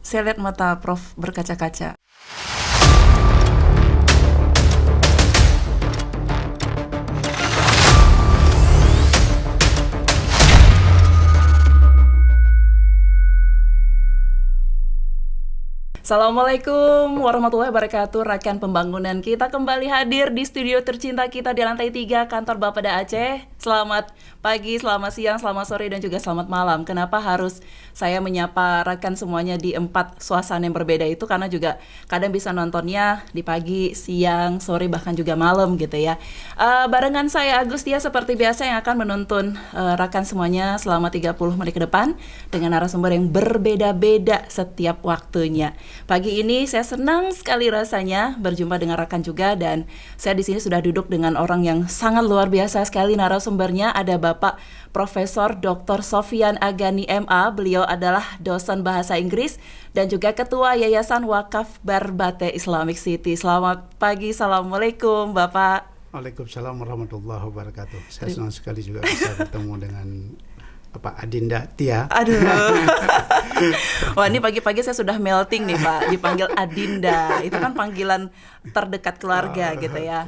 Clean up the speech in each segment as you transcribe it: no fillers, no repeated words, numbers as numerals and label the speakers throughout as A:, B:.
A: Saya lihat mata Prof berkaca-kaca. Assalamualaikum warahmatullahi wabarakatuh. Rekan pembangunan kita kembali hadir di studio tercinta kita di lantai 3 kantor Bapeda Aceh. Selamat pagi, selamat siang, selamat sore, dan juga selamat malam. Kenapa harus saya menyapa rekan semuanya di 4 suasana yang berbeda itu? Karena juga kadang bisa nontonnya di pagi, siang, sore, bahkan juga malam gitu ya. Barengan saya Agustia seperti biasa yang akan menuntun rekan semuanya selama 30 menit ke depan dengan narasumber yang berbeda-beda setiap waktunya. Pagi ini saya senang sekali rasanya berjumpa dengan rekan juga, dan saya di sini sudah duduk dengan orang yang sangat luar biasa sekali narasumbernya. Ada Bapak Profesor Dr. Sofyan Agani MA. Beliau adalah dosen bahasa Inggris dan juga Ketua Yayasan Wakaf Barbate Islamic City. Selamat pagi, assalamualaikum Bapak.
B: Waalaikumsalam warahmatullahi wabarakatuh. Saya senang sekali juga bisa bertemu dengan Bapak Adinda Tia.
A: Aduh. Wah, ini pagi-pagi saya sudah melting nih Pak, dipanggil Adinda. Itu kan panggilan terdekat keluarga gitu ya.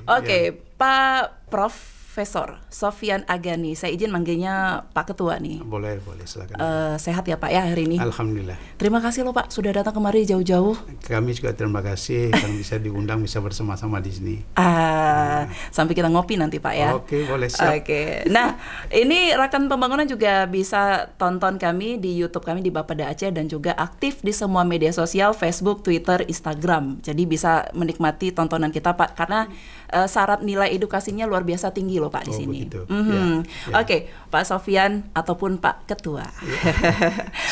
A: Oke, Pak Profesor Sofyan Agani. Saya izin manggilnya Pak Ketua nih.
B: Boleh, silakan.
A: Sehat ya Pak ya hari ini?
B: Alhamdulillah.
A: Terima kasih loh Pak sudah datang kemari jauh-jauh.
B: Kami juga terima kasih karena bisa diundang, bisa bersama-sama di sini.
A: Sampai kita ngopi nanti Pak ya.
B: Oke, boleh, siap.
A: Oke. Nah, ini rekan pembangunan juga bisa tonton kami di YouTube kami di Bapeda Aceh, dan juga aktif di semua media sosial, Facebook, Twitter, Instagram. Jadi bisa menikmati tontonan kita Pak, karena syarat nilai edukasinya luar biasa tinggi loh Pak di sini.
B: Ya.
A: Oke, Pak Sofyan ataupun Pak Ketua.
B: Ya.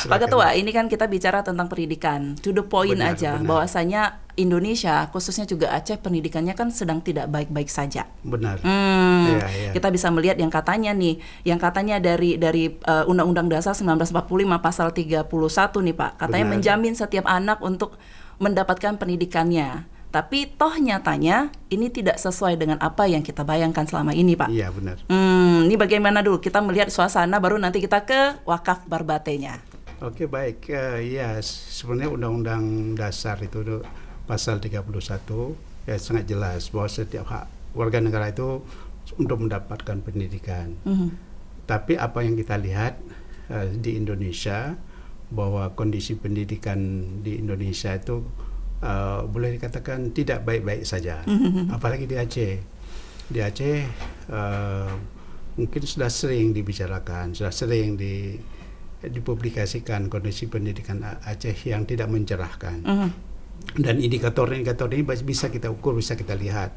A: Pak Ketua, ini kan kita bicara tentang pendidikan, to the point aja. Bahwasanya Indonesia, khususnya juga Aceh, pendidikannya kan sedang tidak baik-baik saja.
B: Benar.
A: Kita bisa melihat yang katanya dari Undang-Undang Dasar 1945 pasal 31 nih Pak, katanya menjamin setiap anak untuk mendapatkan pendidikannya. Tapi toh nyatanya ini tidak sesuai dengan apa yang kita bayangkan selama ini Pak.
B: Iya, benar.
A: Ini bagaimana dulu kita melihat suasana, baru nanti kita ke Wakaf Barbatenya.
B: Oke, baik. Ya, sebenarnya Undang-Undang Dasar itu pasal 31 ya sangat jelas bahwa setiap hak warga negara itu untuk mendapatkan pendidikan. Tapi apa yang kita lihat di Indonesia, bahwa kondisi pendidikan di Indonesia itu boleh dikatakan tidak baik-baik saja. Apalagi di Aceh. Di Aceh mungkin sudah sering dibicarakan, sudah sering dipublikasikan kondisi pendidikan Aceh yang tidak mencerahkan. Dan indikator-indikator ini bisa kita ukur, bisa kita lihat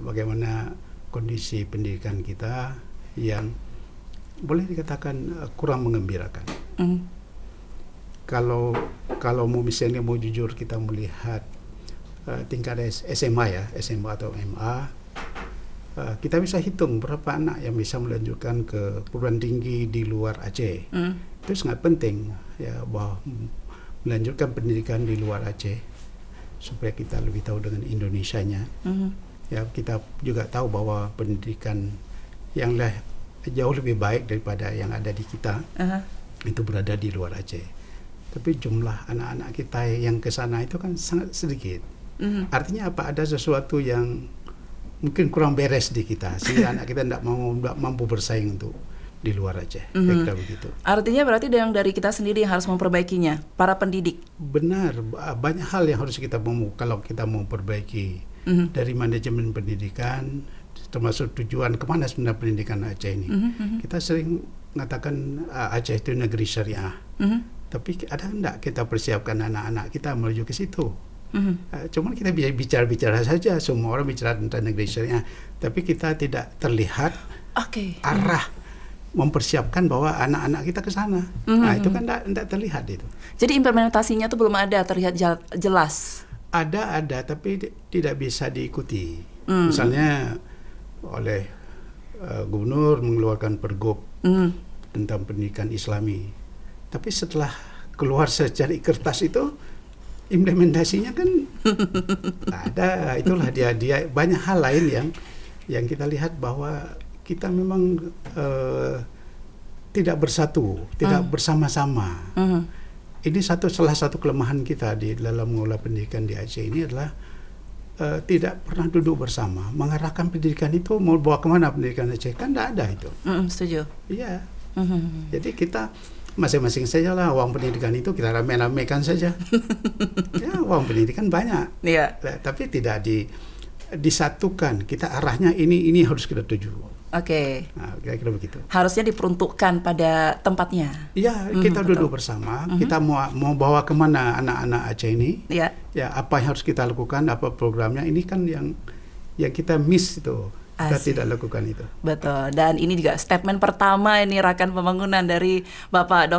B: bagaimana kondisi pendidikan kita yang boleh dikatakan kurang mengembirakan. Kalau misalnya mau jujur kita melihat tingkat SMA atau MA, kita bisa hitung berapa anak yang bisa melanjutkan ke perguruan tinggi di luar Aceh. Itu sangat penting ya, bahwa melanjutkan pendidikan di luar Aceh supaya kita lebih tahu dengan Indonesianya. Ya, kita juga tahu bahwa pendidikan yang jauh lebih baik daripada yang ada di kita itu berada di luar Aceh. Tapi jumlah anak-anak kita yang ke sana itu kan sangat sedikit. Artinya apa? Ada sesuatu yang mungkin kurang beres di kita, sehingga anak kita tidak mampu bersaing untuk di luar Aceh. Kira-kira begitu.
A: Artinya berarti dari kita sendiri yang harus memperbaikinya, para pendidik.
B: Benar, banyak hal yang harus kita kalau kita mau perbaiki dari manajemen pendidikan, termasuk tujuan kemana sebenarnya pendidikan Aceh ini. Kita sering mengatakan Aceh itu negeri syariah. Tapi ada enggak kita persiapkan anak-anak kita menuju ke situ? Cuman kita bicara saja, semua orang bicara tentang negeri syariah, tapi kita tidak terlihat arah mempersiapkan bahwa anak-anak kita ke sana. Nah, itu kan enggak terlihat itu.
A: Jadi implementasinya itu belum ada terlihat jelas.
B: Ada, tapi tidak bisa diikuti. Misalnya oleh gubernur mengeluarkan pergub tentang pendidikan Islami. Tapi setelah keluar secari kertas itu, implementasinya kan ada. Itulah dia banyak hal lain yang kita lihat bahwa kita memang tidak bersatu, tidak bersama-sama. ini salah satu kelemahan kita di dalam mengelola pendidikan di Aceh ini adalah tidak pernah duduk bersama mengarahkan pendidikan itu mau bawa kemana pendidikan Aceh, kan tidak ada itu.
A: Setuju.
B: Iya. Jadi kita masing-masing saja lah uang pendidikan itu kita rame-ramekan saja. Ya, uang pendidikan banyak.
A: Iya.
B: Tapi tidak disatukan. Kita arahnya ini harus kita tuju.
A: Oke.
B: Nah, kira-kira begitu.
A: Harusnya diperuntukkan pada tempatnya.
B: Iya, kita duduk bersama. Kita mau bawa kemana anak-anak Aceh ini?
A: Iya.
B: Ya, apa yang harus kita lakukan? Apa programnya? Ini kan yang kita miss itu. Kita tidak lakukan itu.
A: Betul. Dan ini juga statement pertama ini Rakan Pembangunan dari Bapak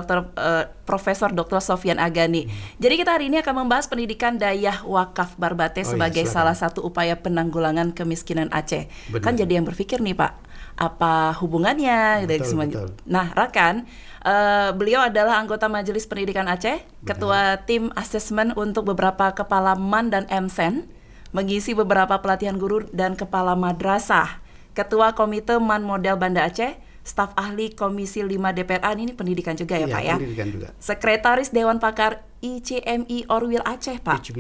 A: Profesor Dr. Sofyan Agani. Jadi kita hari ini akan membahas pendidikan Dayah Wakaf Barbate sebagai salah satu upaya penanggulangan kemiskinan Aceh.
B: Benar.
A: Kan jadi yang berpikir nih Pak, apa hubungannya?
B: Betul.
A: Nah, Rakan, beliau adalah anggota Majelis Pendidikan Aceh, ketua tim asesmen untuk beberapa kepala MAN dan MSen, mengisi beberapa pelatihan guru dan kepala madrasah, ketua komite MAN Model Banda Aceh, staf ahli Komisi 5 DPRA, ini pendidikan juga ya Pak ya?
B: Pendidikan juga.
A: Sekretaris Dewan Pakar ICMI Orwil Aceh Pak?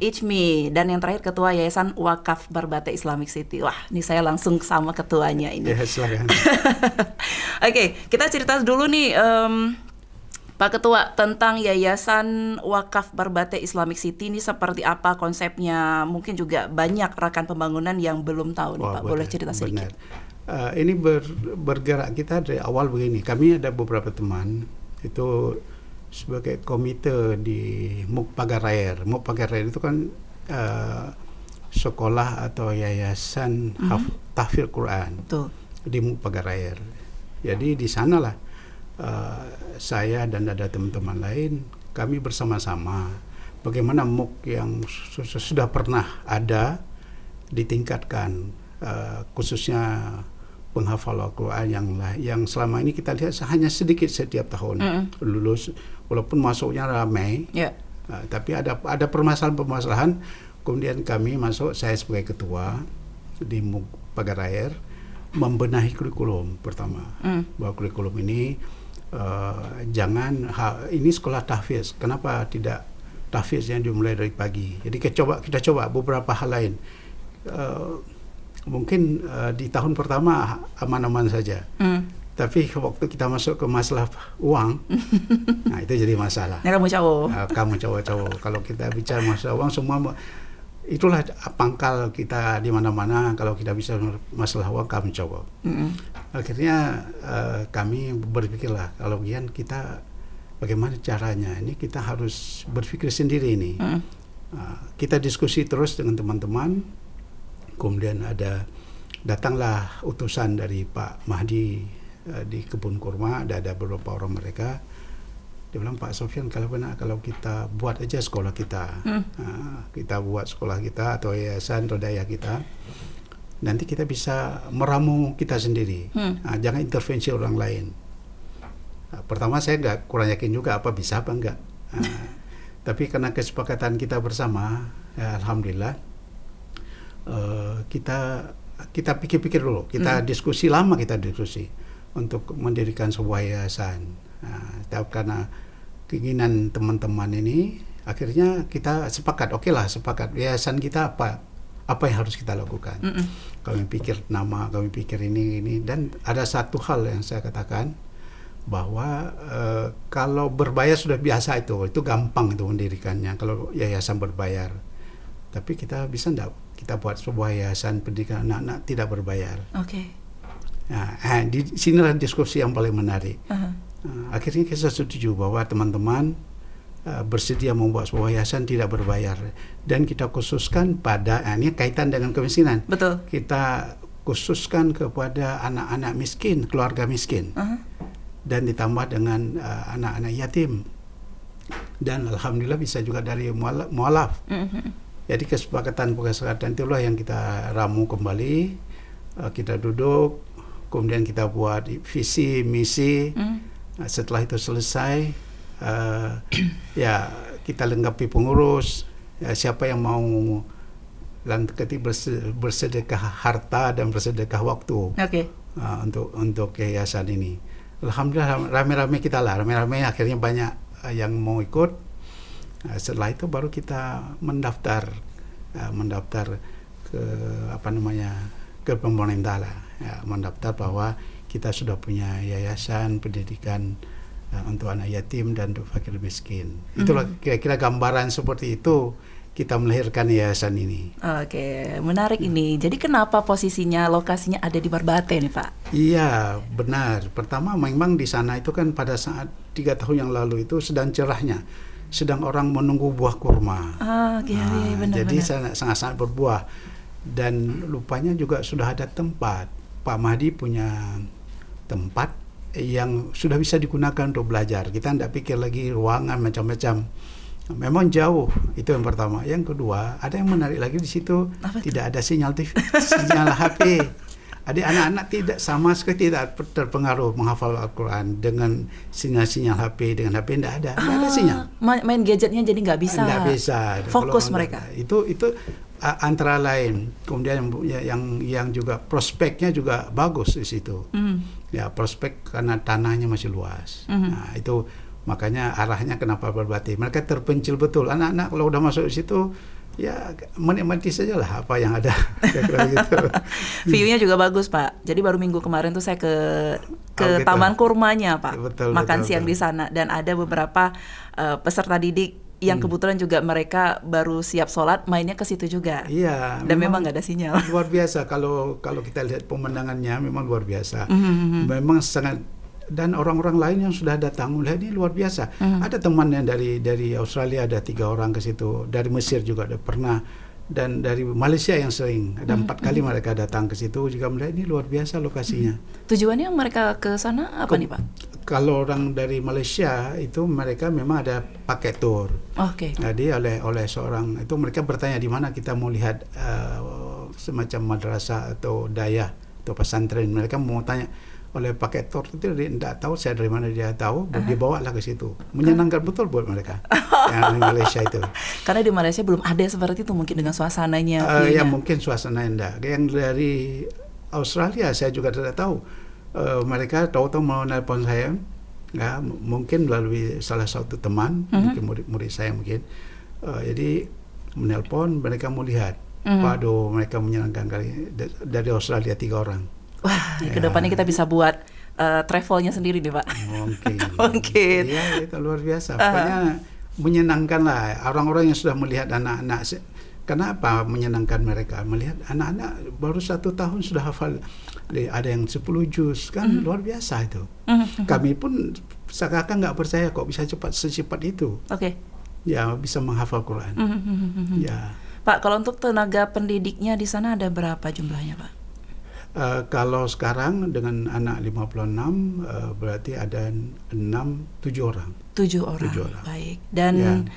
A: ICMI. Dan yang terakhir ketua Yayasan Wakaf Barbate Islamic City. Wah, ini saya langsung sama ketuanya ini.
B: Ya, silakan.
A: Oke, kita cerita dulu nih Pak Ketua tentang Yayasan Wakaf Barbate Islamic City ini seperti apa konsepnya? Mungkin juga banyak Rakan Pembangunan yang belum tahu nih Pak. Boleh cerita sedikit?
B: Ini bergerak kita dari awal begini. Kami ada beberapa teman itu sebagai komite di MUK Pagarayer. MUK Pagarayer itu kan sekolah atau yayasan tahfidz Quran di MUK Pagarayer. Jadi di sanalah saya dan ada teman-teman lain, kami bersama-sama bagaimana MUK yang sudah pernah ada ditingkatkan, khususnya penghafal Al-Quran yang selama ini kita lihat hanya sedikit setiap tahun lulus, walaupun masuknya ramai, tapi ada permasalahan-permasalahan. Kemudian kami masuk, saya sebagai ketua di MUK Pagarayer, membenahi kurikulum pertama, bahwa kurikulum ini ini sekolah tahfidz. Kenapa tidak tahfidz yang dimulai dari pagi? Jadi kita coba beberapa hal lain. Mungkin di tahun pertama aman-aman saja. Tapi waktu kita masuk ke masalah uang, nah itu jadi masalah.
A: Ya,
B: kamu cowok. Kalau kita bicara masalah uang, semua itulah pangkal kita di mana-mana. Kalau kita bisa masalah uang, kamu cowok. Akhirnya kami berpikirlah, kalau bagian kita bagaimana caranya, ini kita harus berpikir sendiri ini. Kita diskusi terus dengan teman-teman. Kemudian datanglah utusan dari Pak Mahdi di Kebun Kurma, ada beberapa orang mereka. Dia bilang, Pak Sofyan, kalau kita buat aja sekolah kita, kita buat sekolah kita atau yayasan atau daya kita, nanti kita bisa meramu kita sendiri. Jangan intervensi orang lain. Pertama saya kurang yakin juga apa bisa apa enggak. Tapi karena kesepakatan kita bersama, ya, alhamdulillah, kita pikir-pikir dulu, kita diskusi untuk mendirikan sebuah yayasan. Karena keinginan teman-teman ini, akhirnya kita sepakat yayasan kita apa yang harus kita lakukan. Kami pikir nama, kami pikir ini, dan ada satu hal yang saya katakan, bahwa kalau berbayar sudah biasa, itu gampang itu mendirikannya kalau yayasan berbayar. Tapi kita bisa enggak kita buat sebuah yayasan pendidikan anak-anak tidak berbayar? Nah, di sinilah diskusi yang paling menarik. Akhirnya kita setuju bahwa teman-teman bersedia membuat sebuah yayasan tidak berbayar, dan kita khususkan pada ini kaitan dengan kemiskinan.
A: Betul.
B: Kita khususkan kepada anak-anak miskin, keluarga miskin, dan ditambah dengan anak-anak yatim, dan alhamdulillah bisa juga dari mualaf. Jadi kesepakatan itulah yang kita ramu kembali, kita duduk, kemudian kita buat visi misi. Setelah itu selesai, ya kita lengkapi pengurus, siapa yang mau bersedekah harta dan bersedekah waktu untuk yayasan ini. Alhamdulillah rame-rame akhirnya banyak yang mau ikut. Setelah itu baru kita mendaftar ke ke pemerintah lah, ya, mendaftar bahwa kita sudah punya yayasan pendidikan untuk anak yatim dan untuk fakir miskin. Itulah kira-kira gambaran seperti itu kita melahirkan yayasan ini.
A: Oke, menarik ini. Jadi kenapa posisinya, lokasinya ada di Barbate nih Pak?
B: Iya, benar. Pertama memang di sana itu kan pada saat 3 tahun yang lalu itu sedang cerahnya, sedang orang menunggu buah kurma.
A: Iya, benar.
B: Jadi sangat-sangat berbuah. Dan rupanya juga sudah ada tempat. Pak Mahdi punya tempat yang sudah bisa digunakan untuk belajar. Kita tidak pikir lagi ruangan macam-macam. Memang jauh, itu yang pertama. Yang kedua, ada yang menarik lagi di situ. Tidak ada sinyal TV, sinyal HP. Adik anak-anak tidak sama sekali tidak terpengaruh menghafal Al-Quran dengan sinyal-sinyal HP. Dengan HP tidak ada sinyal.
A: Main gadgetnya jadi nggak bisa.
B: Nggak bisa.
A: Fokus mereka.
B: Itu antara lain. Kemudian yang juga prospeknya juga bagus di situ. Ya, prospek karena tanahnya masih luas. Nah, itu makanya arahnya kenapa Barbate. Mereka terpencil betul. Anak-anak kalau udah masuk di situ, ya menikmati saja lah apa yang ada. Gitu.
A: View-nya juga bagus Pak. Jadi baru minggu kemarin tuh saya ke
B: gitu.
A: Taman Kurmanya Pak. Makan siang
B: betul.
A: di sana, dan ada beberapa peserta didik yang kebetulan juga mereka baru siap sholat, mainnya ke situ juga.
B: Iya.
A: Dan memang nggak ada sinyal.
B: Luar biasa kalau kita lihat pemandangannya memang luar biasa. Memang sangat. Dan orang-orang lain yang sudah datang melihat ini luar biasa. Ada teman yang dari Australia, ada 3 orang ke situ. Dari Mesir juga ada pernah. Dan dari Malaysia yang sering. Ada 4 kali mereka datang ke situ juga melihat ini luar biasa lokasinya.
A: Tujuannya mereka ke sana apa nih Pak?
B: Kalau orang dari Malaysia itu mereka memang ada paket tour.
A: Oke.
B: Jadi oleh seorang itu mereka bertanya di mana kita mau lihat semacam madrasah atau dayah atau pesantren. Mereka mau tanya oleh paket tour itu, dia tidak tahu saya dari mana dia tahu, dibawalah ke situ. Menyenangkan betul buat mereka yang di Malaysia itu.
A: Karena di Malaysia belum ada seperti itu mungkin dengan suasananya.
B: Ya mungkin suasananya enggak. Yang dari Australia saya juga tidak tahu. Mereka tahu-tahu mau nelpon saya, ya, mungkin melalui salah satu teman, mungkin murid-murid saya mungkin. Jadi menelpon, mereka mau lihat. Waduh, mereka menyenangkan kali. Dari Australia 3 orang.
A: Wah, kedepannya kita bisa buat travelnya sendiri nih Pak.
B: Mungkin. Iya, itu luar biasa. Pokoknya menyenangkan lah orang-orang yang sudah melihat anak-anak. Kenapa menyenangkan mereka? Melihat anak-anak baru 1 tahun sudah hafal. Ada yang 10 juz, kan luar biasa itu. Kami pun seakan nggak percaya kok bisa secepat itu.
A: Oke.
B: Ya, bisa menghafal Quran. Ya.
A: Pak, kalau untuk tenaga pendidiknya di sana ada berapa jumlahnya Pak?
B: Kalau sekarang dengan anak 56 berarti ada 7 orang.
A: 7 orang. Baik. Dan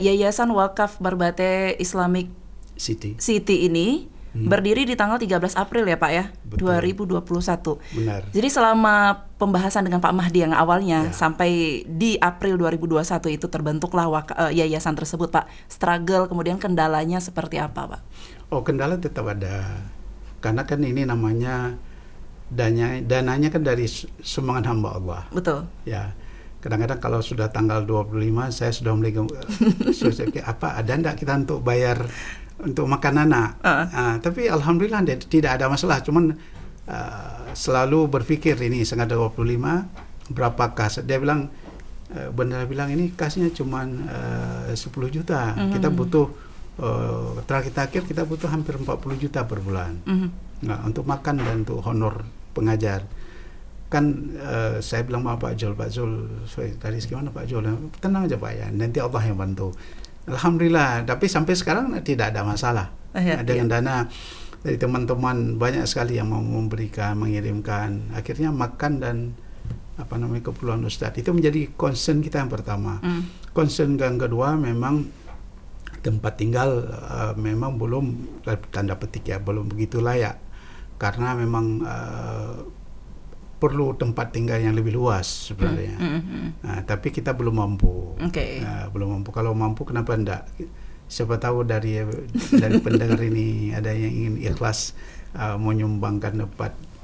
A: Yayasan Wakaf Barbate Islamic City ini berdiri di tanggal 13 April ya Pak ya. Betul. 2021.
B: Benar.
A: Jadi selama pembahasan dengan Pak Mahdi yang awalnya sampai di April 2021 itu terbentuklah yayasan tersebut Pak. Struggle kemudian kendalanya seperti apa Pak?
B: Oh, kendala tetap ada. Karena kan ini namanya dananya kan dari sumbangan hamba Allah.
A: Betul.
B: Ya. Kadang-kadang kalau sudah tanggal 25 saya sudah mulai apa ada enggak kita untuk bayar untuk makan anak. Tapi alhamdulillah tidak ada masalah, cuman selalu berpikir ini sengaja 25 berapa kas. Dia bilang benar bilang ini kasnya cuman 10 juta. Kita butuh terakhir kita butuh hampir 40 juta per bulan. Nah, untuk makan dan untuk honor pengajar. Kan saya bilang sama Pak Zul, dari gimana Pak Zul? Tenang aja Pak ya, nanti Allah yang bantu. Alhamdulillah, tapi sampai sekarang tidak ada masalah. Dengan dana dari teman-teman banyak sekali yang mau memberikan, mengirimkan. Akhirnya makan dan keperluan Ustadz itu menjadi concern kita yang pertama. Concern yang kedua memang tempat tinggal memang belum, tanda petik ya, belum begitu layak. Karena memang perlu tempat tinggal yang lebih luas sebenarnya. Nah, tapi kita belum mampu. Belum mampu. Kalau mampu kenapa enggak? Siapa tahu dari pendengar ini ada yang ingin ikhlas menyumbangkan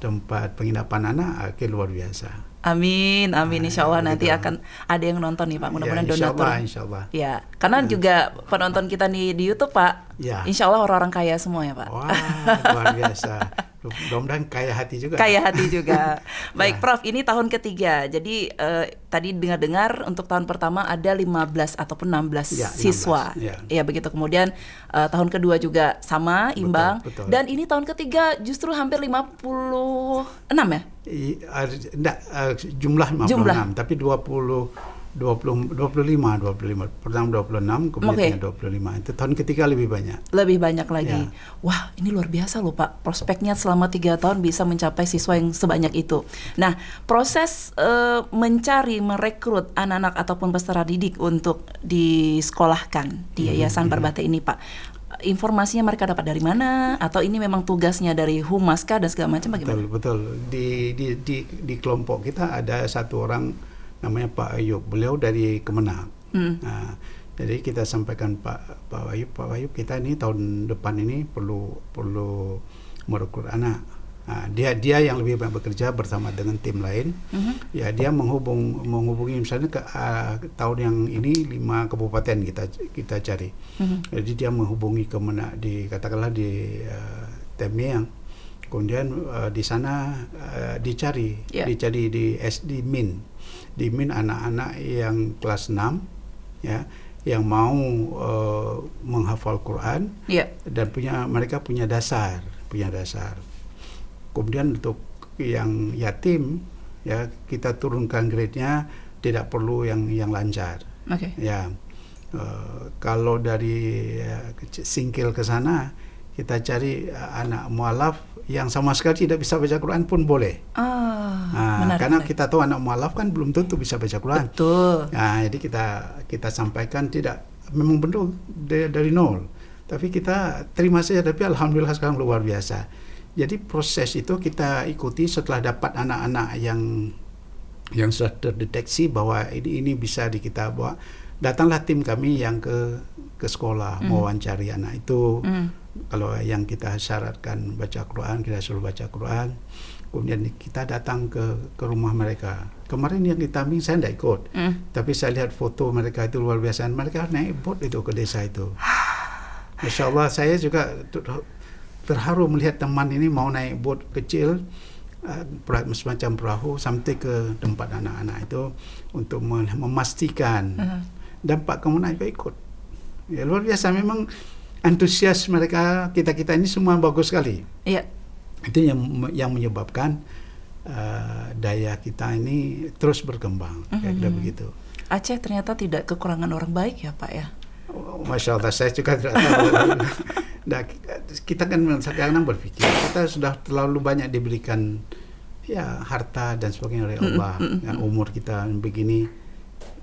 B: tempat penginapan anak, luar biasa.
A: Amin, amin. Insya Allah nanti
B: begitu.
A: akan ada yang nonton nih Pak. Mudah-mudahan
B: Ya, insya
A: donatur.
B: Allah, insya Allah.
A: Ya, karena juga penonton kita nih di YouTube Pak.
B: Ya.
A: Insya Allah orang-orang kaya semua ya Pak.
B: Wah, luar biasa. Mudah-mudahan kaya hati juga.
A: Kaya hati juga. Baik
B: Ya.
A: Prof, ini tahun ketiga. Jadi tadi dengar-dengar untuk tahun pertama ada 15 ataupun 16
B: Ya, 16,
A: siswa.
B: ya.
A: Ya begitu. Kemudian tahun kedua juga sama, imbang.
B: Betul.
A: Dan ini tahun ketiga justru hampir 56 ya?
B: Enggak, jumlah 56,
A: Jumlah.
B: tapi 25. Pertama 26, kemudian 25. Itu tahun ketiga lebih banyak.
A: Lebih banyak lagi.
B: Ya.
A: Wah, ini luar biasa loh Pak. Prospeknya selama 3 tahun bisa mencapai siswa yang sebanyak itu. Nah, proses mencari, merekrut anak-anak ataupun peserta didik untuk disekolahkan di Yayasan Barbate ini Pak, informasinya mereka dapat dari mana? Atau ini memang tugasnya dari Humaska dan segala macam bagaimana?
B: Betul. Di kelompok kita ada satu orang namanya Pak Ayub. Beliau dari Kemenang. Nah, jadi kita sampaikan Pak Ayub, kita ini tahun depan ini perlu merekrut anak. Nah, dia yang lebih banyak bekerja bersama dengan tim lain. Ya, dia menghubungi misalnya ke tahun yang ini 5 kabupaten kita cari. Jadi dia menghubungi katakanlah di Temiang. Kemudian di sana dicari di Min anak-anak yang kelas 6 ya, yang mau menghafal Quran dan mereka punya dasar. Kemudian untuk yang yatim ya, kita turunkan grade-nya, tidak perlu yang lancar. Ya, kalau dari singkil ke sana kita cari anak mualaf yang sama sekali tidak bisa baca Quran pun boleh. Karena kita tahu anak mualaf kan belum tentu bisa baca Quran.
A: Betul.
B: Nah, jadi kita sampaikan tidak memang benar dari nol, tapi kita terima saja. Tapi alhamdulillah sekarang luar biasa. Jadi proses itu kita ikuti setelah dapat anak-anak yang sudah terdeteksi bahwa ini bisa kita bawa. Datanglah tim kami yang ke sekolah mewawancari anak itu. Kalau yang kita syaratkan baca Quran, kita suruh baca Quran. Kemudian kita datang ke rumah mereka. Kemarin yang di Taming saya tidak ikut, tapi saya lihat foto mereka itu luar biasa. Mereka naik bot itu ke desa itu. Masya Allah, saya juga terharu melihat teman ini mau naik bot kecil, semacam perahu, sampai ke tempat anak-anak itu untuk memastikan. Dampak kemudian juga ikut. Ya, luar biasa, memang antusias mereka, kita ini semua bagus sekali.
A: Iya.
B: Itu yang menyebabkan daya kita ini terus berkembang. Kayak begitu.
A: Aceh ternyata tidak kekurangan orang baik ya Pak ya.
B: Masya Allah, saya juga tidak tahu. Nah, kita kan sekarang berpikir kita sudah terlalu banyak diberikan ya harta dan sebagainya oleh Allah. Yang umur kita begini,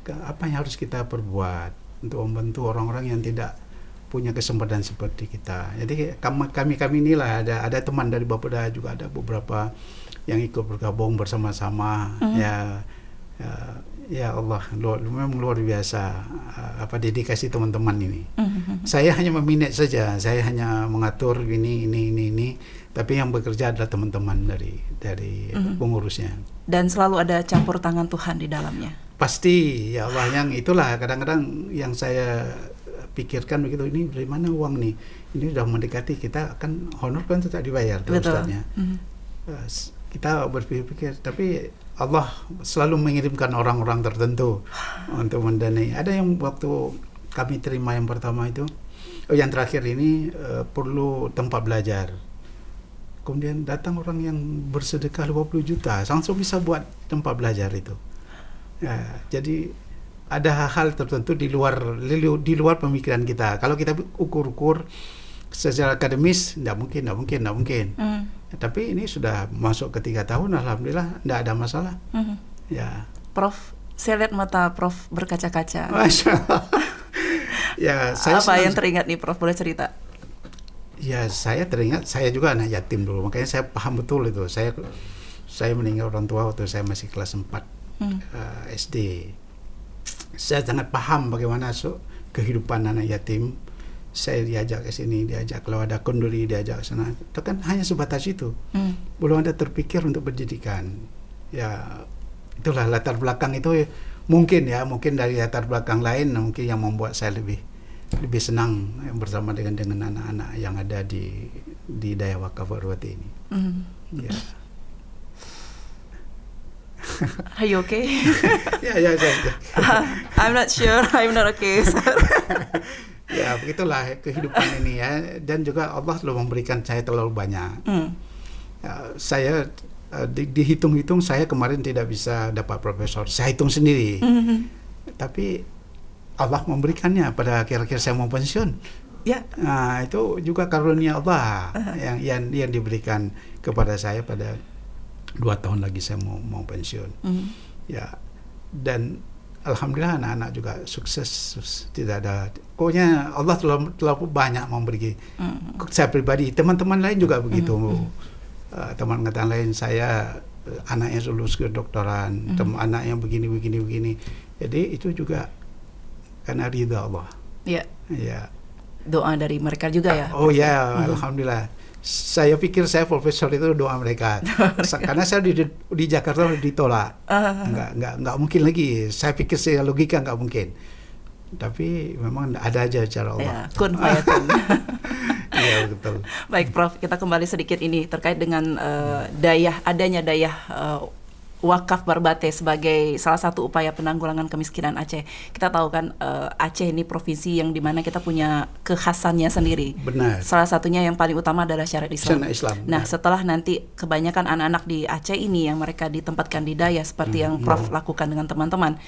B: apa yang harus kita perbuat untuk membantu orang-orang yang tidak punya kesempatan seperti kita. Jadi kami inilah ada teman dari Bapeda juga, ada beberapa yang ikut bergabung bersama-sama. Ya Allah, memang luar biasa dedikasi teman-teman ini. Saya hanya meminat saja, saya hanya mengatur ini, tapi yang bekerja adalah teman-teman dari pengurusnya.
A: Dan selalu ada campur tangan Tuhan di dalamnya.
B: Pasti, ya Allah, yang itulah kadang-kadang yang saya pikirkan begitu, ini dari mana uang nih? Ini sudah mendekati, kita akan honor kan tetap dibayar ustaznya. Kita berpikir, tapi Allah selalu mengirimkan orang-orang tertentu untuk mendanai. Ada yang waktu kami terima yang pertama itu, yang terakhir ini perlu tempat belajar. Kemudian datang orang yang bersedekah 50 juta, langsung bisa buat tempat belajar itu. Ya, jadi ada hal-hal tertentu di luar pemikiran kita. Kalau kita ukur secara akademis, tidak mungkin. Tapi ini sudah masuk ke 3 tahun, alhamdulillah tidak ada masalah. Ya.
A: Prof, saya lihat mata Prof berkaca-kaca.
B: Masya Allah. Ya,
A: apa yang teringat nih Prof, boleh cerita?
B: Ya, saya teringat, saya juga anak yatim dulu, makanya saya paham betul itu. Saya meninggal orang tua waktu saya masih kelas 4 SD. Saya sangat paham bagaimana kehidupan anak yatim. Saya diajak ke sini, kalau ada konduri diajak ke sana. Itu kan hanya sebatas itu. Belum ada terpikir untuk pendidikan. Ya, itulah latar belakang itu mungkin dari latar belakang lain mungkin yang membuat saya lebih senang bersama dengan anak-anak yang ada di Daya Wakaf Warwati ini. Ya.
A: Are you okay?
B: Ya.
A: I'm not sure. I'm not okay.
B: Ya, begitulah kehidupan ini ya. Dan juga Allah telah memberikan saya terlalu banyak. Ya, saya dihitung-hitung saya kemarin tidak bisa dapat profesor. Saya hitung sendiri. Tapi Allah memberikannya pada kira-kira saya mau pensiun.
A: Ya.
B: Nah, itu juga karunia Allah yang diberikan kepada saya pada 2 tahun lagi saya mau pensiun. Ya. Dan alhamdulillah anak-anak juga sukses, tidak ada. Pokoknya Allah telah banyak memberi. Saya pribadi, teman-teman lain juga begitu. Teman-teman lain saya anaknya lulus ke doktoran, anaknya begini. Jadi itu juga karena ridha Allah.
A: Ya.
B: Ya.
A: Doa dari mereka juga ya.
B: Oh ya, alhamdulillah. Saya pikir saya profesor itu doa mereka. Karena saya di Jakarta ditolak. Enggak mungkin lagi. Saya pikir saya logika enggak mungkin. Tapi memang ada aja cara Allah.
A: Ya, kun fayakun.
B: Iya, betul.
A: Baik, Prof, kita kembali sedikit ini terkait dengan adanya daya Wakaf Barbate sebagai salah satu upaya penanggulangan kemiskinan Aceh. Kita tahu kan Aceh ini provinsi yang dimana kita punya kekhasannya sendiri.
B: Benar.
A: Salah satunya yang paling utama adalah syariat Islam. Nah, setelah nanti kebanyakan anak-anak di Aceh ini yang mereka ditempatkan di Daya seperti yang Prof lakukan dengan teman-teman.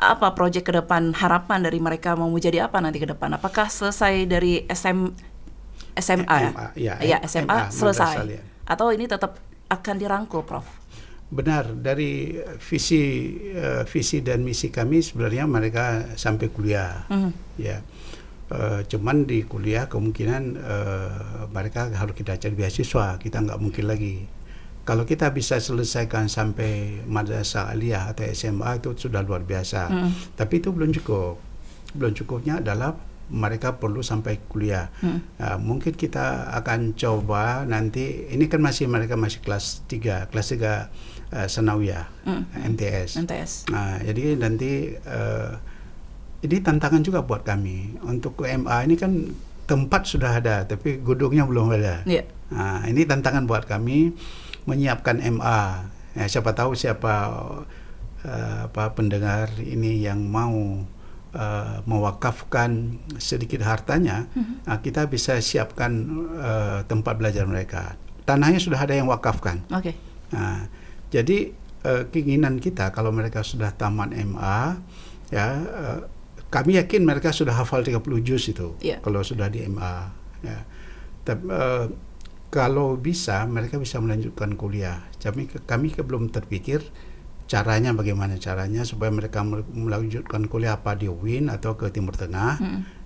A: Apa proyek ke depan, harapan dari mereka mau jadi apa nanti ke depan? Apakah selesai dari SMA SMA selesai atau ini tetap akan dirangkul, Prof?
B: Benar, dari visi dan misi kami sebenarnya mereka sampai kuliah. Ya. Cuman di kuliah kemungkinan mereka harus kita cari beasiswa, kita nggak mungkin lagi. Kalau kita bisa selesaikan sampai madrasah aliyah atau SMA itu sudah luar biasa. Tapi itu belum cukup. Belum cukupnya adalah mereka perlu sampai kuliah. Mungkin kita akan coba nanti, ini kan mereka masih kelas 3 Sanawiyah, MTS. Jadi nanti ini tantangan juga buat kami. Untuk MA ini kan tempat sudah ada, tapi gedungnya belum ada. Yeah. Ini tantangan buat kami menyiapkan MA. Siapa tahu pendengar ini yang mau mewakafkan sedikit hartanya, kita bisa siapkan tempat belajar mereka. Tanahnya sudah ada yang wakafkan.
A: Okay.
B: Jadi keinginan kita kalau mereka sudah tamat MA, kami yakin mereka sudah hafal 30 juz itu. Yeah. Kalau sudah di MA. Ya. Tapi kalau bisa mereka bisa melanjutkan kuliah. Kami belum terpikir bagaimana caranya supaya mereka melanjutkan kuliah apa di UIN atau ke Timur Tengah.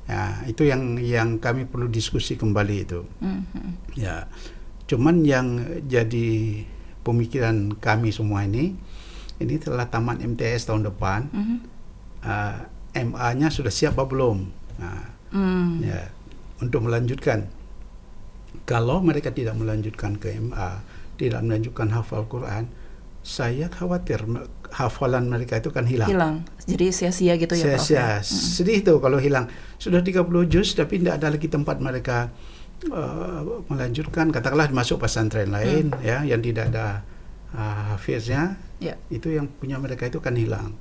B: Ya, itu yang kami perlu diskusi kembali itu. Ya, cuman yang jadi pemikiran kami semua ini telah tamat MTS tahun depan. MA-nya sudah siap apa belum? Ya, untuk melanjutkan. Kalau mereka tidak melanjutkan ke MA, tidak melanjutkan hafal Quran, saya khawatir hafalan mereka itu kan hilang.
A: Jadi sia-sia gitu ya, Prof.
B: Sia-sia. Sedih itu kalau hilang. Sudah 30 juz tapi tidak ada lagi tempat mereka melanjutkan, katakanlah masuk pesantren lain yang tidak ada hafiznya. Itu yang punya mereka itu kan hilang.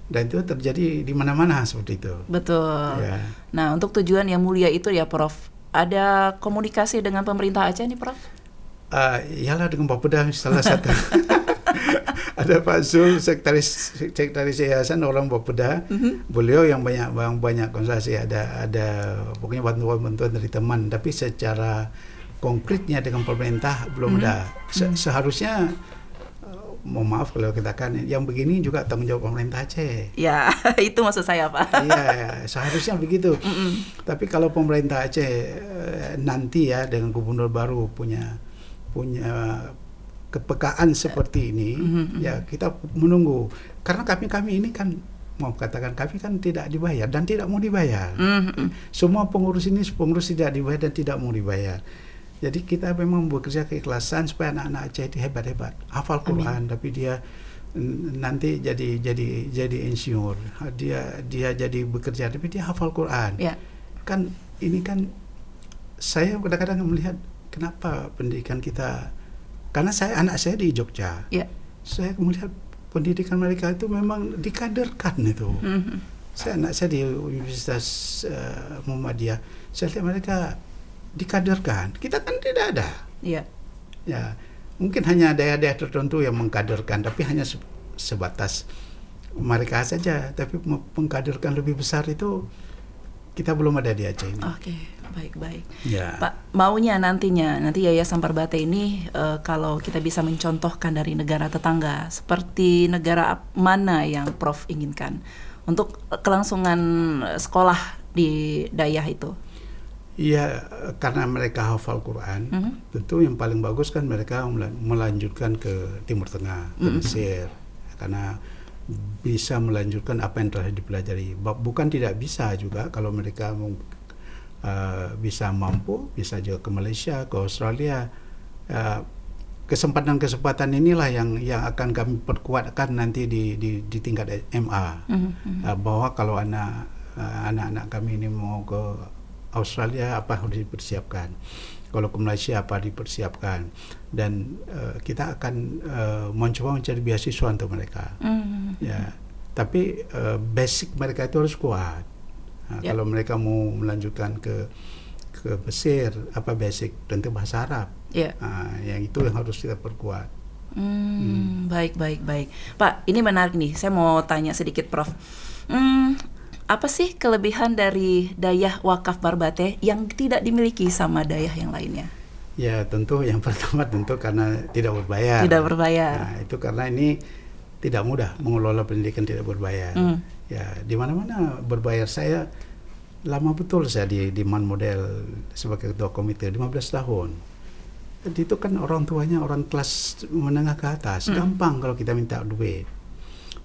B: Dan itu terjadi di mana-mana seperti itu.
A: Betul. Ya. Nah, untuk tujuan yang mulia itu ya, Prof, ada komunikasi dengan pemerintah Aceh nih, Prof?
B: Iyalah dengan Bapeda salah satu. Ada Pak Zul, sekretaris yayasan orang Bapeda. Beliau yang banyak konsultasi, ada pokoknya bantuan dari teman, tapi secara konkretnya dengan pemerintah belum ada. Seharusnya mohon maaf kalau katakan yang begini juga tanggung jawab pemerintah Aceh.
A: Ya, itu maksud saya, Pak.
B: Iya, seharusnya begitu. Tapi kalau pemerintah Aceh nanti dengan gubernur baru punya kepekaan seperti ini, ya kita menunggu. Karena kami ini kan mau katakan kami kan tidak dibayar dan tidak mau dibayar. Semua pengurus tidak dibayar dan tidak mau dibayar. Jadi kita memang bekerja keikhlasan supaya anak-anak Aceh itu hebat-hebat, hafal Quran, tapi dia nanti jadi insinyur, dia jadi bekerja, tapi dia hafal Quran.
A: Ya.
B: Kan ini kan saya kadang-kadang melihat kenapa pendidikan kita, karena anak saya di Jogja,
A: Ya.
B: saya melihat pendidikan mereka itu memang dikaderkan itu. Anak saya di Universitas Muhammadiyah, saya lihat mereka dikaderkan. Kita kan tidak ada.
A: Iya.
B: Ya, mungkin hanya daerah-daerah tertentu yang mengkaderkan, tapi hanya sebatas mereka saja. Tapi mengkaderkan lebih besar itu kita belum ada di Aceh ini.
A: Oke, baik.
B: Ya.
A: Pak, maunya nanti Yayasan Perbate ini kalau kita bisa mencontohkan dari negara tetangga, seperti negara mana yang Prof inginkan untuk kelangsungan sekolah di Dayah itu?
B: Iya, karena mereka hafal Quran, tentu yang paling bagus kan mereka melanjutkan ke Timur Tengah, ke Mesir, karena bisa melanjutkan apa yang telah dipelajari. Bukan tidak bisa juga kalau mereka bisa mampu, bisa juga ke Malaysia, ke Australia. Kesempatan inilah yang akan kami perkuatkan nanti di tingkat MA, bahwa kalau anak-anak kami ini mau ke Australia apa harus dipersiapkan, kalau ke Malaysia apa dipersiapkan, dan kita akan mencoba mencari beasiswa untuk mereka. Ya, tapi basic mereka itu harus kuat. Kalau mereka mau melanjutkan ke Mesir, apa basic? Tentu bahasa Arab. Yang itu yang harus kita perkuat.
A: Baik. Pak, ini menarik nih. Saya mau tanya sedikit, Prof. Apa sih kelebihan dari Dayah Wakaf Barbate yang tidak dimiliki sama Dayah yang lainnya?
B: Ya, tentu yang pertama karena tidak berbayar.
A: Tidak berbayar.
B: Nah, itu karena ini tidak mudah mengelola pendidikan tidak berbayar. Ya, di mana-mana berbayar. Saya lama betul saya di Man Model sebagai ketua komite 15 tahun. Jadi itu kan orang tuanya orang kelas menengah ke atas, gampang kalau kita minta duit.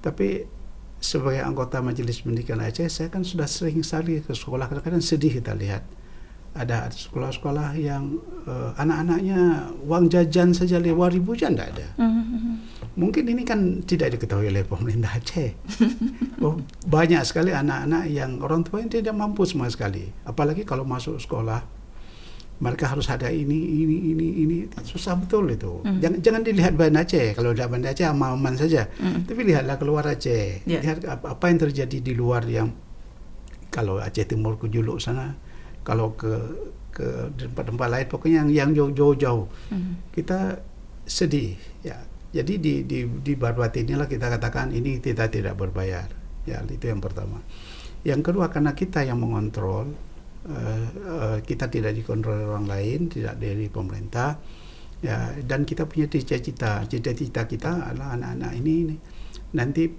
B: Tapi sebagai anggota Majelis Pendidikan Aceh, saya kan sudah sering sekali ke sekolah. Kadang-kadang sedih kita lihat ada sekolah-sekolah yang anak-anaknya uang jajan saja 5.000 aja tidak ada. Mungkin ini kan tidak diketahui oleh pemerintah Aceh. Banyak sekali anak-anak yang orang tuanya tidak mampu sama sekali. Apalagi kalau masuk sekolah, mereka harus ada ini susah betul itu. Jangan dilihat Banda Aceh. Kalau di Banda Aceh aman-aman saja. Tapi lihatlah keluar Aceh. Lihat apa yang terjadi di luar, yang kalau Aceh Timur ke Juluk sana, kalau ke tempat-tempat lain, pokoknya yang jauh-jauh. Kita sedih ya. Jadi di Barbate inilah kita katakan ini kita tidak berbayar. Ya, itu yang pertama. Yang kedua, karena kita yang mengontrol, kita tidak dikontrol orang lain, tidak dari pemerintah, ya, dan kita punya cita-cita kita adalah anak-anak ini nanti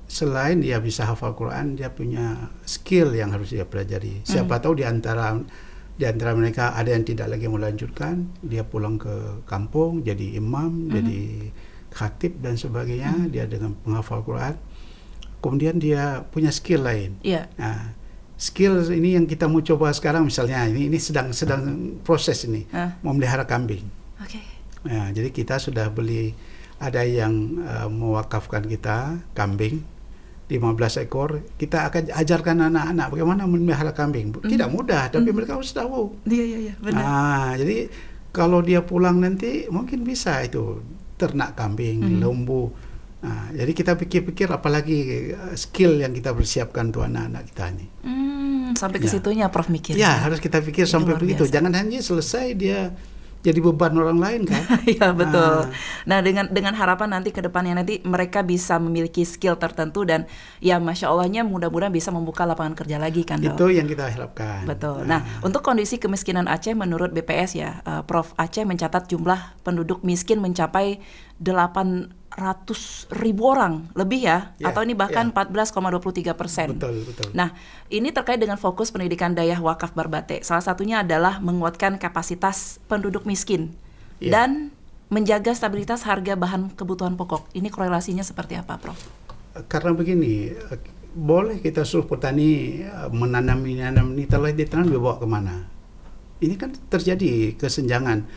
B: selain dia bisa hafal Quran, dia punya skill yang harus dia pelajari. Siapa tahu di antara mereka ada yang tidak lagi melanjutkan, dia pulang ke kampung jadi imam, jadi khatib dan sebagainya, dia dengan penghafal Quran, kemudian dia punya skill lain. Nah, skill ini yang kita mau coba sekarang, misalnya ini sedang proses ini, memelihara kambing. Nah, jadi kita sudah beli, ada yang mewakafkan kita kambing 15 ekor. Kita akan ajarkan anak-anak bagaimana memelihara kambing. Tidak mudah, tapi mereka harus tahu.
A: Iya, benar.
B: Nah, jadi kalau dia pulang nanti mungkin bisa itu ternak kambing, lembu. Nah, jadi kita pikir-pikir apalagi skill yang kita persiapkan untuk anak-anak kita ini.
A: Sampai ke situnya Prof mikir.
B: Ya, harus kita pikir sampai begitu. Jangan hanya selesai dia jadi beban orang lain kan.
A: Iya, betul. Nah, dengan harapan nanti ke depannya nanti mereka bisa memiliki skill tertentu dan ya Masya Allahnya mudah-mudahan bisa membuka lapangan kerja lagi kan.
B: Itu yang kita harapkan.
A: Betul. Nah, untuk kondisi kemiskinan Aceh menurut BPS ya, Prof, Aceh mencatat jumlah penduduk miskin mencapai 800.000 orang lebih ya, atau ini bahkan 14,23%.
B: Betul.
A: Nah, ini terkait dengan fokus pendidikan Dayah Wakaf Barbate. Salah satunya adalah menguatkan kapasitas penduduk miskin dan menjaga stabilitas harga bahan kebutuhan pokok. Ini korelasinya seperti apa, Prof? Karena
B: begini, boleh kita suruh petani menanam ini, telah ditanam dibawa kemana? Ini kan terjadi kesenjangan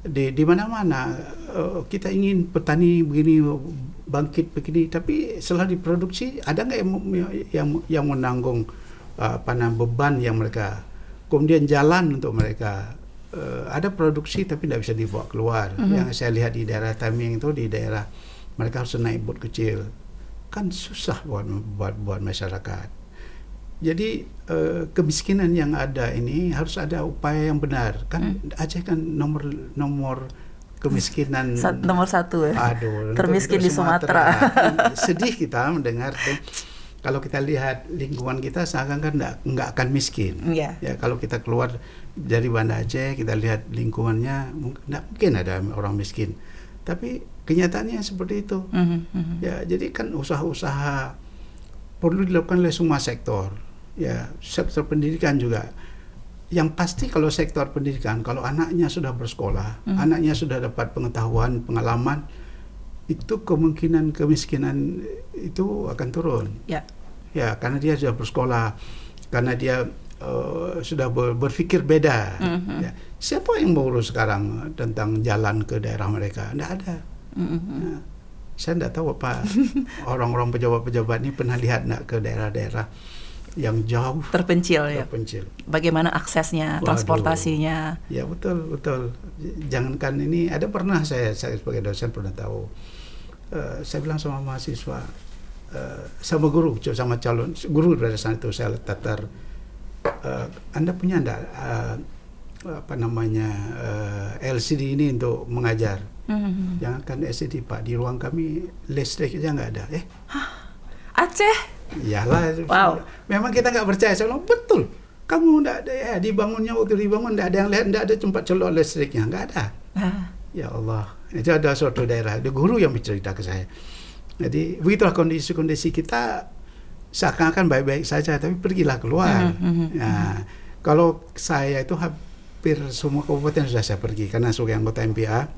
B: di mana-mana. Kita ingin petani begini bangkit begini, tapi setelah diproduksi ada nggak yang menanggung beban yang mereka, kemudian jalan untuk mereka. Ada produksi tapi tidak bisa dibawa keluar. Yang saya lihat di daerah Taming itu, di daerah mereka harus naik bot kecil, kan susah buat masyarakat. Jadi kemiskinan yang ada ini harus ada upaya yang benar. Kan Aceh kan nomor kemiskinan
A: nomor 1 ya.
B: Aduh,
A: termiskin di Sumatera.
B: Sedih kita mendengar tuh. Kalau kita lihat lingkungan kita seakan-akan nggak akan miskin.
A: Yeah.
B: Ya, kalau kita keluar dari Banda Aceh, kita lihat lingkungannya, nggak mungkin ada orang miskin. Tapi kenyataannya seperti itu. Ya, jadi kan usaha-usaha perlu dilakukan oleh semua sektor. Ya, sektor pendidikan juga. Yang pasti kalau sektor pendidikan, kalau anaknya sudah bersekolah, anaknya sudah dapat pengetahuan, pengalaman, itu kemungkinan kemiskinan itu akan turun. Ya, karena dia sudah bersekolah, karena dia sudah berpikir beda. Ya. Siapa yang mengurus sekarang tentang jalan ke daerah mereka? Tidak ada. Nah, saya tidak tahu apa orang-orang pejabat-pejabat ini pernah lihat nak ke daerah-daerah yang jauh
A: terpencil. Bagaimana aksesnya, transportasinya?
B: Ya, betul. Jangankan ini, ada pernah saya sebagai dosen pernah tahu. Saya bilang sama mahasiswa, sama guru, sama calon guru pada saat itu saya tatar, Anda punya enggak LCD ini untuk mengajar? Jangankan LCD Pak, di ruang kami listrik aja nggak ada.
A: Aceh?
B: Iyalah.
A: Wow.
B: Memang kita nggak percaya. Saya bilang betul. Kamu nggak ada ya, dibangunnya waktu dibangun nggak ada yang lihat, nggak ada tempat colok listriknya, nggak ada. Ya Allah, itu ada suatu daerah, ada guru yang bercerita ke saya. Jadi begitulah kondisi kita, seakan-akan baik-baik saja, tapi pergilah keluar. Nah, kalau saya itu hampir semua kabupaten sudah saya pergi, karena sebagai anggota MPA,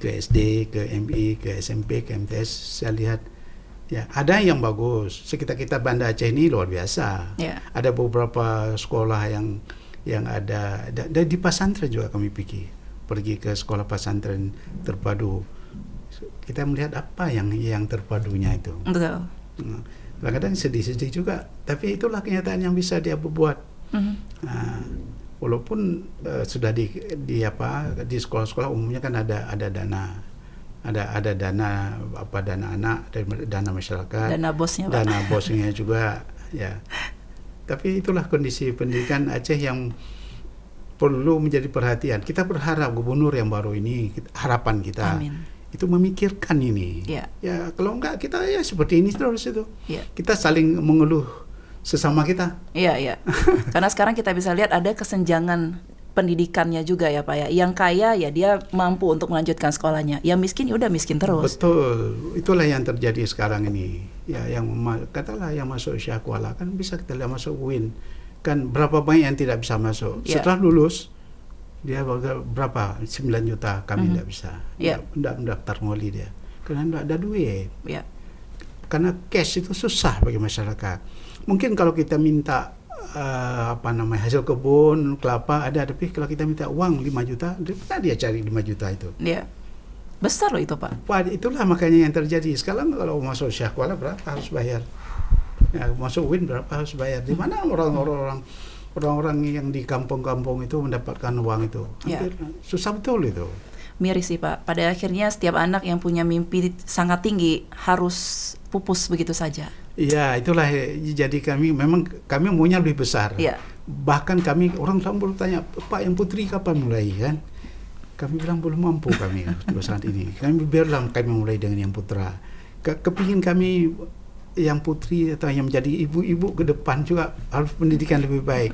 B: ke SD, ke MI, ke SMP, ke MTS, saya lihat ya ada yang bagus. Sekitar kita Banda Aceh ini luar biasa. Ada beberapa sekolah yang ada, dan di pesantren juga kami pergi ke sekolah pesantren terpadu. Kita melihat apa yang terpadunya itu.
A: Betul.
B: Kadang-kadang sedih-sedih juga, tapi itulah kenyataan yang bisa dia buat. Walaupun sudah di sekolah-sekolah umumnya kan ada dana. Ada dana anak, dana masyarakat,
A: dana bosnya, Pak.
B: Dana bosnya juga, ya. Tapi itulah kondisi pendidikan Aceh yang perlu menjadi perhatian. Kita berharap gubernur yang baru ini, harapan kita, itu memikirkan ini. Ya, kalau enggak kita ya seperti ini terus itu. Kita saling mengeluh sesama kita.
A: Iya. Karena sekarang kita bisa lihat ada kesenjangan pendidikannya juga ya Pak ya. Yang kaya ya dia mampu untuk melanjutkan sekolahnya. Yang miskin ya udah miskin terus.
B: Betul. Itulah yang terjadi sekarang ini. Ya, yang katalah yang masuk Syah Kuala kan bisa kita lihat masuk UIN. Kan berapa banyak yang tidak bisa masuk. Setelah lulus dia berapa? 9 juta kami tidak bisa. Tidak mendaftar moli dia. Karena tidak ada duit. Karena cash itu susah bagi masyarakat. Mungkin kalau kita minta hasil kebun kelapa ada, tapi kalau kita minta uang 5 juta, mana dia cari 5 juta itu?
A: Besar loh itu Pak.
B: Wah, itulah makanya yang terjadi. Sekarang kalau masuk Syah Kuala berapa harus bayar? Ya, masuk UIN berapa harus bayar? Di mana orang-orang yang di kampung-kampung itu mendapatkan uang itu? Hampir susah betul itu.
A: Miris sih Pak. Pada akhirnya setiap anak yang punya mimpi sangat tinggi harus pupus begitu saja.
B: Iya, itulah. Jadi kami maunya lebih besar. Bahkan kami orang selalu bertanya, Pak, yang putri kapan mulai kan? Kami bilang belum mampu kami saat ini. Kami biarlah kami mulai dengan yang putra. Kepingin kami yang putri atau yang menjadi ibu-ibu ke depan juga harus pendidikan lebih baik.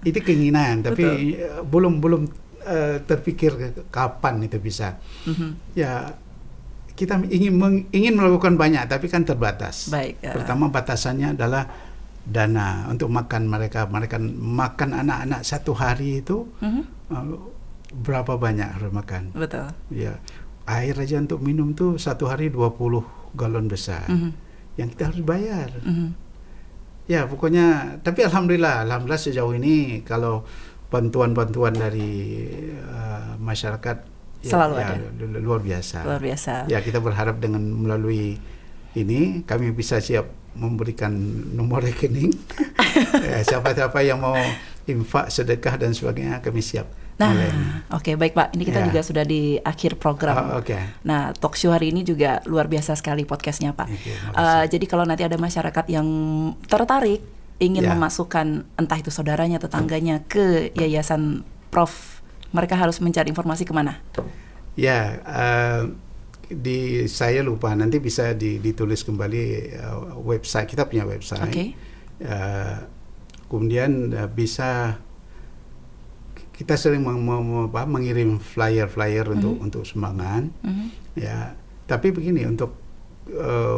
B: Itu keinginan, tapi belum terpikir kapan itu bisa. Ya, kita ingin melakukan banyak, tapi kan terbatas. Pertama batasannya adalah dana untuk makan mereka makan anak-anak satu hari itu berapa banyak harus makan.
A: Betul.
B: Ya, air aja untuk minum tuh satu hari 20 galon besar. Yang kita harus bayar. Ya, pokoknya, tapi alhamdulillah sejauh ini kalau bantuan dari masyarakat
A: selalu
B: ya,
A: ada.
B: luar biasa.
A: Luar biasa.
B: Ya, kita berharap dengan melalui ini kami bisa siap memberikan nomor rekening. Ya, siapa-siapa yang mau infak, sedekah dan sebagainya kami siap.
A: Nah, oke, baik Pak. Ini kita
B: Ya.
A: juga sudah di akhir program.
B: Oke.
A: Nah, talk show hari ini juga luar biasa sekali podcastnya Pak. Jadi kalau nanti ada masyarakat yang tertarik ingin
B: Ya.
A: memasukkan entah itu saudaranya, tetangganya ke yayasan Prof, mereka harus mencari informasi kemana?
B: Ya, saya lupa, nanti bisa ditulis kembali website, kita punya website.
A: Oke.
B: Kemudian bisa kita sering mengirim flyer untuk sumbangan. Ya, tapi begini, untuk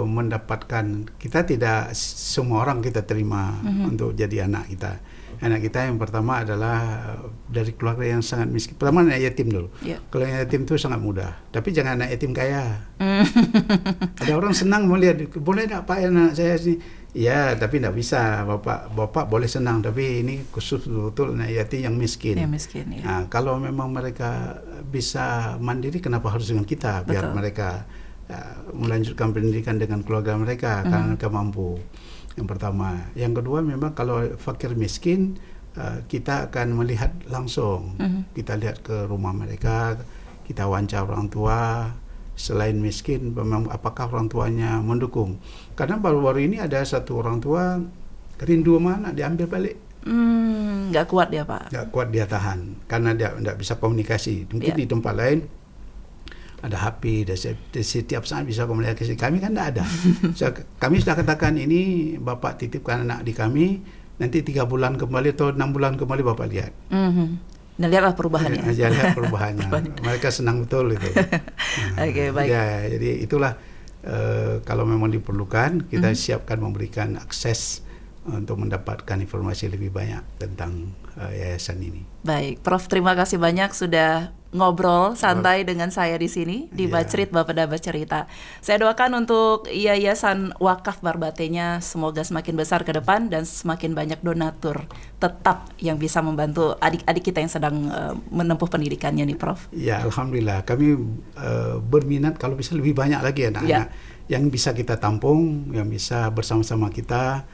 B: mendapatkan, kita tidak semua orang kita terima untuk jadi anak kita. Anak kita yang pertama adalah dari keluarga yang sangat miskin. Pertama anak yatim dulu.
A: Yeah.
B: Kalau yang yatim itu sangat mudah. Tapi jangan anak yatim kaya. Ada orang senang melihat, boleh tak Pak anak saya sini? Ya, tapi tidak bisa. Bapak boleh senang, tapi ini khusus betul anak yatim yang miskin.
A: Yang miskin, ya.
B: Nah, kalau memang mereka bisa mandiri, kenapa harus dengan kita? Biar
A: Betul.
B: mereka melanjutkan pendidikan dengan keluarga mereka karena mereka mampu. Yang pertama. Yang kedua, memang kalau fakir miskin, kita akan melihat langsung. Kita lihat ke rumah mereka, kita wawancara orang tua. Selain miskin, memang apakah orang tuanya mendukung? Karena baru-baru ini ada satu orang tua rindu sama anak, diambil balik.
A: Nggak kuat dia Pak.
B: Nggak kuat dia tahan, karena dia tidak bisa komunikasi. Mungkin di tempat lain ada HP, dan setiap saat bisa komunikasi. Kami kan tidak ada. Kami sudah katakan, ini Bapak titipkan anak di kami, nanti 3 bulan kembali atau 6 bulan kembali Bapak lihat.
A: Nah, lihatlah perubahannya.
B: Ya, lihat perubahannya. Mereka senang betul itu.
A: Oke, baik.
B: Ya, jadi itulah kalau memang diperlukan, kita siapkan memberikan akses untuk mendapatkan informasi lebih banyak tentang yayasan ini.
A: Baik, Prof, terima kasih banyak sudah ngobrol santai dengan saya di sini di Bacrit Bapeda Bercerita. Saya doakan untuk Yayasan Wakaf Barbatenya semoga semakin besar ke depan dan semakin banyak donatur tetap yang bisa membantu adik-adik kita yang sedang menempuh pendidikannya nih, Prof.
B: Ya, alhamdulillah kami berminat kalau bisa lebih banyak lagi anak-anak yang bisa kita tampung, yang bisa bersama-sama kita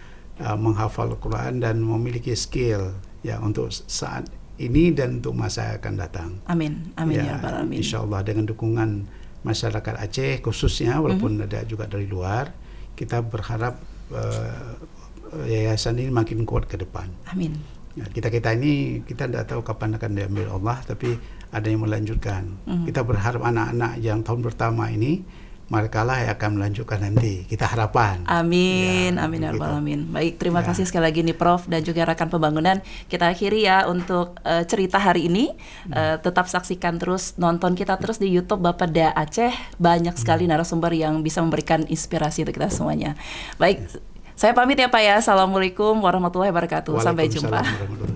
B: menghafal Al-Quran dan memiliki skill ya untuk saat ini dan untuk masa akan datang.
A: Amin, amin ya rabbal alamin.
B: Insyaallah dengan dukungan masyarakat Aceh khususnya, walaupun ada juga dari luar, kita berharap yayasan ini makin kuat ke depan.
A: Amin.
B: Ya, kita ini kita tidak tahu kapan akan diambil Allah, tapi ada yang melanjutkan. Kita berharap anak-anak yang tahun pertama ini mereka lah yang akan melanjutkan nanti. Kita harapan.
A: Amin,
B: Ya,
A: amin ya rabbal
B: begitu.
A: alamin. Baik, terima kasih sekali lagi nih Prof dan juga rekan pembangunan. Kita akhiri ya untuk cerita hari ini. Tetap saksikan terus, nonton kita terus di YouTube Bapeda Aceh. Banyak sekali narasumber yang bisa memberikan inspirasi untuk kita semuanya. Baik, saya pamit ya Pak ya. Assalamualaikum warahmatullahi wabarakatuh. Sampai jumpa.
B: Waalaikumsalam warahmatullahi wabarakatuh.